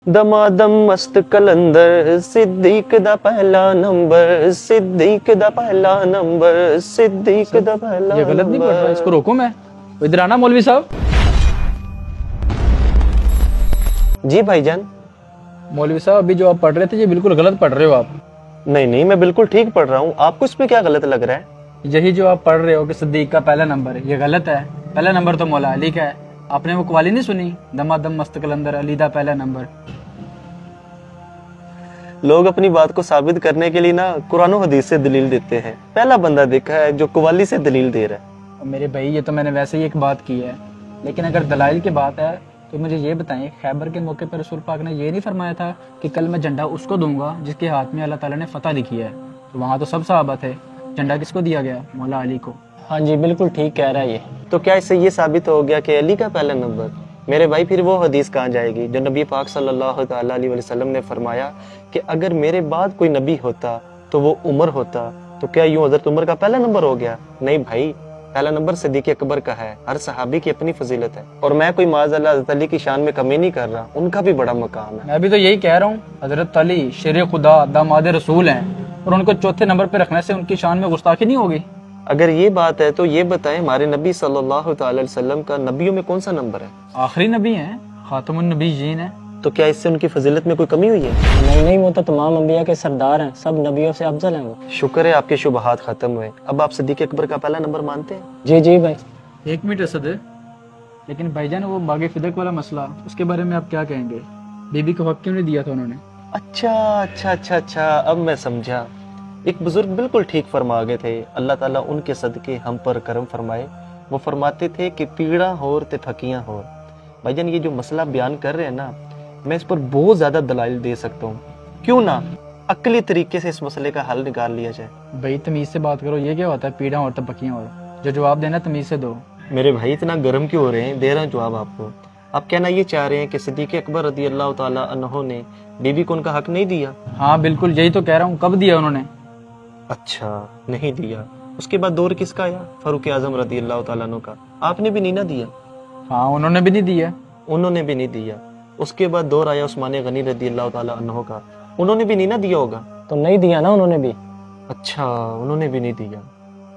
दमादम मस्त कलंदर सिद्दीक दा पहला नंबर, सिद्दीक दा पहला नंबर, सिद्दीक दा पहला। ये गलत नहीं पढ़ रहा, इसको रोको मैं। इधर आना मौलवी साहब। जी भाईजान। मौलवी साहब अभी जो आप पढ़ रहे थे ये बिल्कुल गलत पढ़ रहे हो आप। नहीं नहीं, मैं बिल्कुल ठीक पढ़ रहा हूँ, आपको इसमें क्या गलत लग रहा है? यही जो आप पढ़ रहे हो कि सिद्दीक का पहला नंबर है, ये गलत है। पहला नंबर तो मौला अली का है। आपने वो कवाली नहीं सुनी, दमादम मस्त कलंदर अली दा पहला नंबर। लोग अपनी बात को साबित करने के लिए ना कुरान और हदीस से दलील देते हैं। पहला बंदा देखा है जो कवाली से दलील दे रहा है। और मेरे भाई ये तो मैंने वैसे ही एक बात की है, लेकिन अगर दलाइल की बात है तो मुझे ये बताएं, खैबर के मौके पर रसूल पाक ने ये नहीं फरमाया था कि कल मैं झंडा उसको दूंगा जिसके हाथ में अल्लाह ताला ने फतह लिखी है? तो वहाँ तो सब सहाबा थे, झंडा किसको दिया गया? मौला अली को। हाँ जी बिल्कुल ठीक कह रहा है ये। तो क्या इससे ये साबित हो गया कि अली का पहला नंबर? मेरे भाई फिर वो हदीस कहाँ जाएगी जो नबी पाक सल्लल्लाहु ताला अलैहि वसल्लम ने फरमाया कि अगर मेरे बाद कोई नबी होता तो वो उमर होता। तो क्या यूं हजरत उमर का पहला नंबर हो गया? नहीं भाई, पहला नंबर सिद्दीक अकबर का है। हर सहाबी की अपनी फजीलत है, और मैं कोई माज़अल्लाह हज़रत अली की शान में कमी नहीं कर रहा, उनका भी बड़ा मकाम है। मैं भी तो यही कह रहा हूँ, हजरत अली शेर खुदा दामाद रसूल हैं, और उनको चौथे नंबर पे रखने से उनकी शान में गुस्ताखी नहीं होगी। अगर ये बात है तो ये बताएं, हमारे नबी सल्लल्लाहु ताला अलैहि वसल्लम का नबियों में कौन सा नंबर है? आखिरी नबी हैं, खातमुन नबीयीन हैं। तो क्या इससे उनकी फजीलत में कोई कमी हुई है? नहीं नहीं, वो तो तमाम अंबिया के सरदार हैं, सब नबियों से अफजल हैं वो। शुक्र है आपके शुबहात खत्म हुए। अब आप सिद्दीक अकबर का पहला नंबर मानते हैं? जी जी भाई। एक मिनट असद, लेकिन भाईजान वो बागे फिदक वाला मसला, उसके बारे में आप क्या कहेंगे? बीबी को हक क्यों नहीं दिया था उन्होंने? अच्छा, अब मैं समझा। एक बुजुर्ग बिल्कुल ठीक फरमा गए थे, अल्लाह ताला उनके सदके हम पर करम फरमाए। वो फरमाते थे कि पीड़ा होर ते फकियां होर। भाईजान ये जो मसला बयान कर रहे हैं ना, मैं इस पर बहुत ज्यादा दलाइल दे सकता हूँ। क्यों ना अक्ली तरीके से इस मसले का हल निकाल लिया जाए। भाई तमीज से बात करो, ये क्या होता है पीड़ा और तपकियां? और जो जवाब देना तमीज से दो। मेरे भाई इतना गर्म क्यों हो रहे हैं? दे रहा हूँ जवाब आपको। आप कहना ये चाह रहे हैं कि सिद्दीक अकबर रज़ी अल्लाह ताला अन्हु ने बीबी को उनका हक नहीं दिया? हाँ बिल्कुल, यही तो कह रहा हूँ। कब दिया उन्होंने? अच्छा, नहीं दिया। उसके बाद दौर किसका आया? फारूक आजम रज़ी अल्लाह ताला अन्हु का। आपने भी नहीं ना दिया? हाँ उन्होंने भी नहीं दिया। उन्होंने भी नहीं दिया। उसके बाद दौर आया उस्मान गनी रज़ी अल्लाह ताला अन्हु का। उन्होंने भी नहीं ना दिया होगा? तो नहीं दिया ना उन्होंने भी। अच्छा, उन्होंने भी नहीं दिया।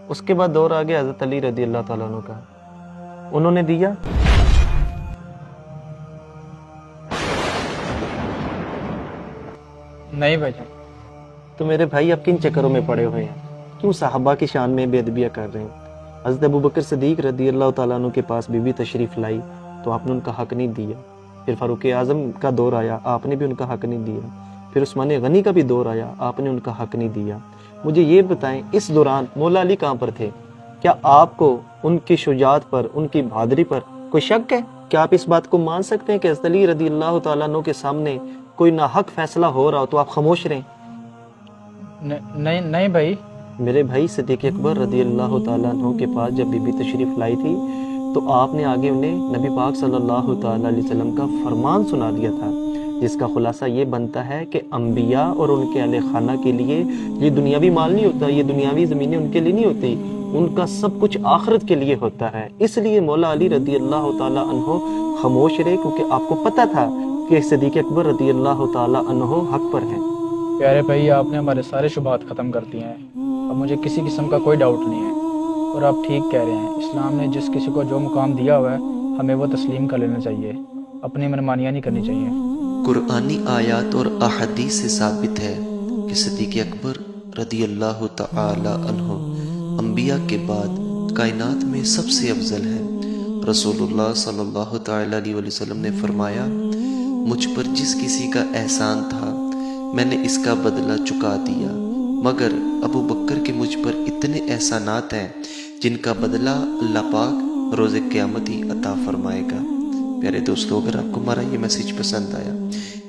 उसके बाद दौर आ गया हज़रत अली रज़ी अल्लाह ताला अन्हु का। उन्होंने दिया? नहीं भाई। तो मेरे भाई आप किन चक्करों में पड़े हुए हैं? क्यों साहबा की शान में बेअदबियां कर रहे हैं? हज़रत अबू बकर सिद्दीक रज़ी अल्लाह ताला अन्हु के पास बीबी तशरीफ लाई तो आपने उनका हक नहीं दिया। फिर फारूक आजम का दौर आया, आपने भी उनका हक नहीं दिया। फिर उस्मान गनी का भी दौर आया, आपने उनका हक नहीं दिया। मुझे ये बताएं, इस दौरान मौला अली कहाँ पर थे? क्या आपको उनकी शुजात पर, उनकी बहादुरी पर कोई शक है? क्या आप इस बात को मान सकते हैं कि हज़रत अली रज़ी अल्लाह ताला अन्हु के सामने कोई नाहक फैसला हो रहा हो तो आप खामोश रहें? नहीं भाई। मेरे भाई सिद्दीक अकबर रज़ी अल्लाह ताला अन्हु के पास जब बीबी तशरीफ लाई थी तो आपने आगे उन्हें नबी पाक सल्लल्लाहु ताला अलैहि वसल्लम का फरमान सुना दिया था, जिसका खुलासा ये बनता है कि अंबिया और उनके अहले खाना के लिए ये दुनियावी माल नहीं होता, ये दुनियावी ज़मीनें उनके लिए नहीं होती, उनका सब कुछ आखिरत के लिए होता है। इसलिए मौला अली रज़ी अल्लाह ताला अन्हु खामोश रहे, क्योंकि आपको पता था कि सिद्दीक अकबर रज़ी अल्लाह ताला अन्हु हक पर है। प्यारे भाई, आपने हमारे सारे शुबहात ख़त्म कर दिए हैं। अब मुझे किसी किस्म का कोई डाउट नहीं है, और आप ठीक कह रहे हैं। इस्लाम ने जिस किसी को जो मुकाम दिया हुआ है हमें वो तस्लीम कर लेना चाहिए, अपनी मनमानियाँ नहीं करनी चाहिए। कुरानी आयात और अहदीस से साबित है कि सिद्दीक अकबर रज़ी अल्लाह तआला अन्हु अंबिया के बाद कायनात में सबसे अफजल है। रसूलुल्लाह सल्लल्लाहु तआला अलैहि वसल्लम ने फरमाया, मुझ पर जिस किसी का एहसान था मैंने इसका बदला चुका दिया, मगर अबू बकर के मुझ पर इतने एहसानात हैं जिनका बदला अल्लाह पाक रोज़े क़यामत ही अता फरमाएगा। प्यारे दोस्तों, अगर आपको हमारा ये मैसेज पसंद आया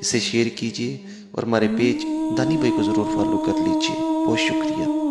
इसे शेयर कीजिए और हमारे पेज दानी भाई को ज़रूर फॉलो कर लीजिए। बहुत शुक्रिया।